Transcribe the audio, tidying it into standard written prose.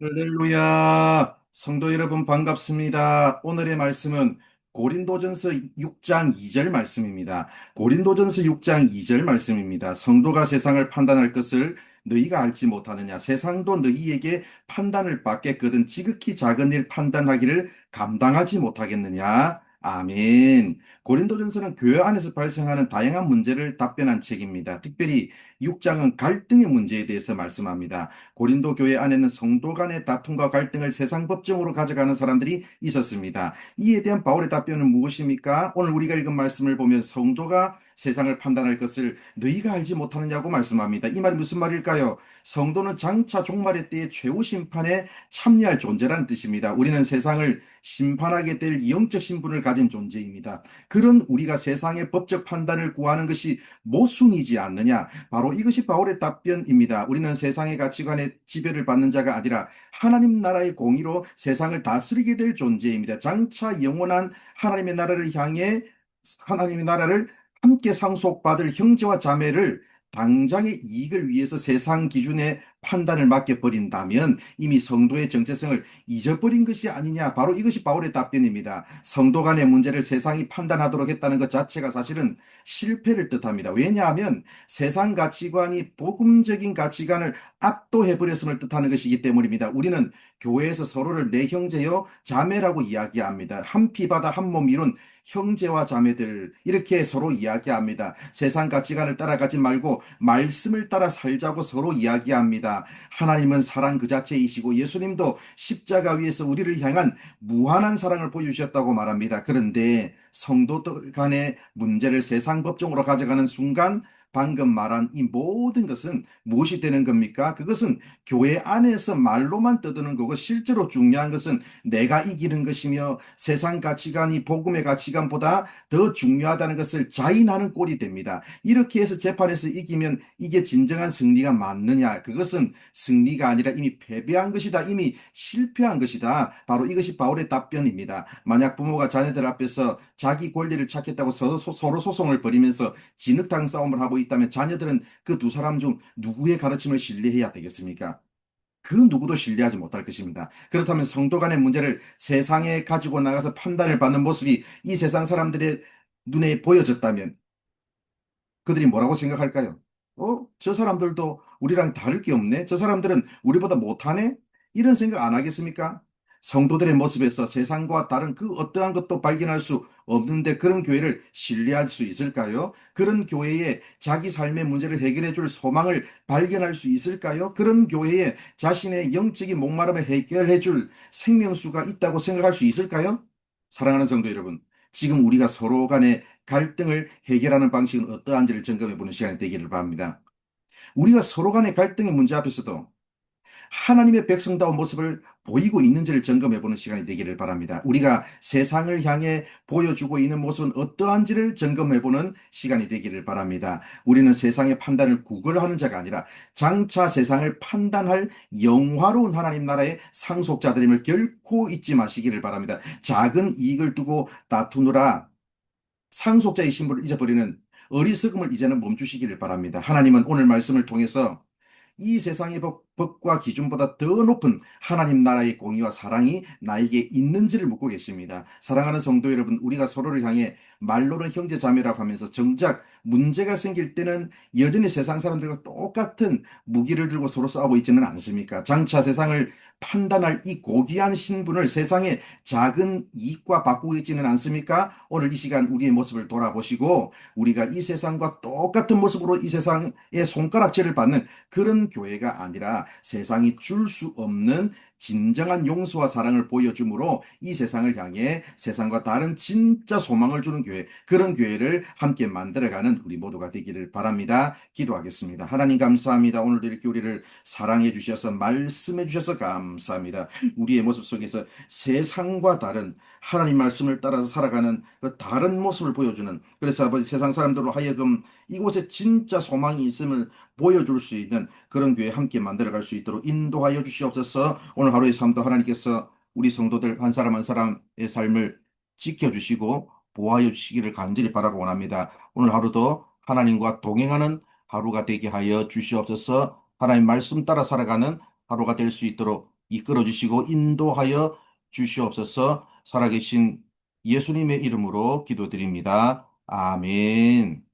할렐루야. 성도 여러분 반갑습니다. 오늘의 말씀은 고린도전서 6장 2절 말씀입니다. 고린도전서 6장 2절 말씀입니다. 성도가 세상을 판단할 것을 너희가 알지 못하느냐? 세상도 너희에게 판단을 받겠거든 지극히 작은 일 판단하기를 감당하지 못하겠느냐? 아멘. 고린도전서는 교회 안에서 발생하는 다양한 문제를 답변한 책입니다. 특별히 6장은 갈등의 문제에 대해서 말씀합니다. 고린도 교회 안에는 성도 간의 다툼과 갈등을 세상 법정으로 가져가는 사람들이 있었습니다. 이에 대한 바울의 답변은 무엇입니까? 오늘 우리가 읽은 말씀을 보면 성도가 세상을 판단할 것을 너희가 알지 못하느냐고 말씀합니다. 이 말이 무슨 말일까요? 성도는 장차 종말의 때의 최후 심판에 참여할 존재라는 뜻입니다. 우리는 세상을 심판하게 될 영적 신분을 가진 존재입니다. 그런 우리가 세상의 법적 판단을 구하는 것이 모순이지 않느냐? 바로 이것이 바울의 답변입니다. 우리는 세상의 가치관에 지배를 받는 자가 아니라 하나님 나라의 공의로 세상을 다스리게 될 존재입니다. 장차 영원한 하나님의 나라를 향해 하나님의 나라를 함께 상속받을 형제와 자매를 당장의 이익을 위해서 세상 기준의 판단을 맡겨버린다면 이미 성도의 정체성을 잊어버린 것이 아니냐. 바로 이것이 바울의 답변입니다. 성도 간의 문제를 세상이 판단하도록 했다는 것 자체가 사실은 실패를 뜻합니다. 왜냐하면 세상 가치관이 복음적인 가치관을 압도해버렸음을 뜻하는 것이기 때문입니다. 우리는 교회에서 서로를 내 형제요 자매라고 이야기합니다. 한 피바다 한 몸 이룬 형제와 자매들 이렇게 서로 이야기합니다. 세상 가치관을 따라가지 말고 말씀을 따라 살자고 서로 이야기합니다. 하나님은 사랑 그 자체이시고 예수님도 십자가 위에서 우리를 향한 무한한 사랑을 보여주셨다고 말합니다. 그런데 성도들 간의 문제를 세상 법정으로 가져가는 순간 방금 말한 이 모든 것은 무엇이 되는 겁니까? 그것은 교회 안에서 말로만 떠드는 거고 실제로 중요한 것은 내가 이기는 것이며 세상 가치관이 복음의 가치관보다 더 중요하다는 것을 자인하는 꼴이 됩니다. 이렇게 해서 재판에서 이기면 이게 진정한 승리가 맞느냐? 그것은 승리가 아니라 이미 패배한 것이다. 이미 실패한 것이다. 바로 이것이 바울의 답변입니다. 만약 부모가 자녀들 앞에서 자기 권리를 찾겠다고 서로 소송을 벌이면서 진흙탕 싸움을 하고 있다면 자녀들은 그 두 사람 중 누구의 가르침을 신뢰해야 되겠습니까? 그 누구도 신뢰하지 못할 것입니다. 그렇다면 성도 간의 문제를 세상에 가지고 나가서 판단을 받는 모습이 이 세상 사람들의 눈에 보여졌다면 그들이 뭐라고 생각할까요? 저 사람들도 우리랑 다를 게 없네? 저 사람들은 우리보다 못하네? 이런 생각 안 하겠습니까? 성도들의 모습에서 세상과 다른 그 어떠한 것도 발견할 수 없는데 그런 교회를 신뢰할 수 있을까요? 그런 교회에 자기 삶의 문제를 해결해 줄 소망을 발견할 수 있을까요? 그런 교회에 자신의 영적인 목마름을 해결해 줄 생명수가 있다고 생각할 수 있을까요? 사랑하는 성도 여러분, 지금 우리가 서로 간의 갈등을 해결하는 방식은 어떠한지를 점검해 보는 시간이 되기를 바랍니다. 우리가 서로 간의 갈등의 문제 앞에서도 하나님의 백성다운 모습을 보이고 있는지를 점검해 보는 시간이 되기를 바랍니다. 우리가 세상을 향해 보여주고 있는 모습은 어떠한지를 점검해 보는 시간이 되기를 바랍니다. 우리는 세상의 판단을 구걸하는 자가 아니라 장차 세상을 판단할 영화로운 하나님 나라의 상속자들임을 결코 잊지 마시기를 바랍니다. 작은 이익을 두고 다투느라 상속자의 신분을 잊어버리는 어리석음을 이제는 멈추시기를 바랍니다. 하나님은 오늘 말씀을 통해서 이 세상의 법과 기준보다 더 높은 하나님 나라의 공의와 사랑이 나에게 있는지를 묻고 계십니다. 사랑하는 성도 여러분, 우리가 서로를 향해 말로는 형제 자매라고 하면서 정작 문제가 생길 때는 여전히 세상 사람들과 똑같은 무기를 들고 서로 싸우고 있지는 않습니까? 장차 세상을 판단할 이 고귀한 신분을 세상의 작은 이익과 바꾸고 있지는 않습니까? 오늘 이 시간 우리의 모습을 돌아보시고 우리가 이 세상과 똑같은 모습으로 이 세상의 손가락질을 받는 그런 교회가 아니라 세상이 줄 수 없는 진정한 용서와 사랑을 보여주므로 이 세상을 향해 세상과 다른 진짜 소망을 주는 교회, 그런 교회를 함께 만들어가는 우리 모두가 되기를 바랍니다. 기도하겠습니다. 하나님 감사합니다. 오늘도 이렇게 우리를 사랑해 주셔서 말씀해 주셔서 감사합니다. 우리의 모습 속에서 세상과 다른 하나님 말씀을 따라서 살아가는 그 다른 모습을 보여주는, 그래서 아버지 세상 사람들로 하여금 이곳에 진짜 소망이 있음을 보여줄 수 있는 그런 교회 함께 만들어갈 수 있도록 인도하여 주시옵소서. 오늘 하루의 삶도 하나님께서 우리 성도들 한 사람 한 사람의 삶을 지켜주시고 보호하여 주시기를 간절히 바라고 원합니다. 오늘 하루도 하나님과 동행하는 하루가 되게 하여 주시옵소서. 하나님 말씀 따라 살아가는 하루가 될 수 있도록 이끌어 주시고 인도하여 주시옵소서. 살아계신 예수님의 이름으로 기도드립니다. 아멘.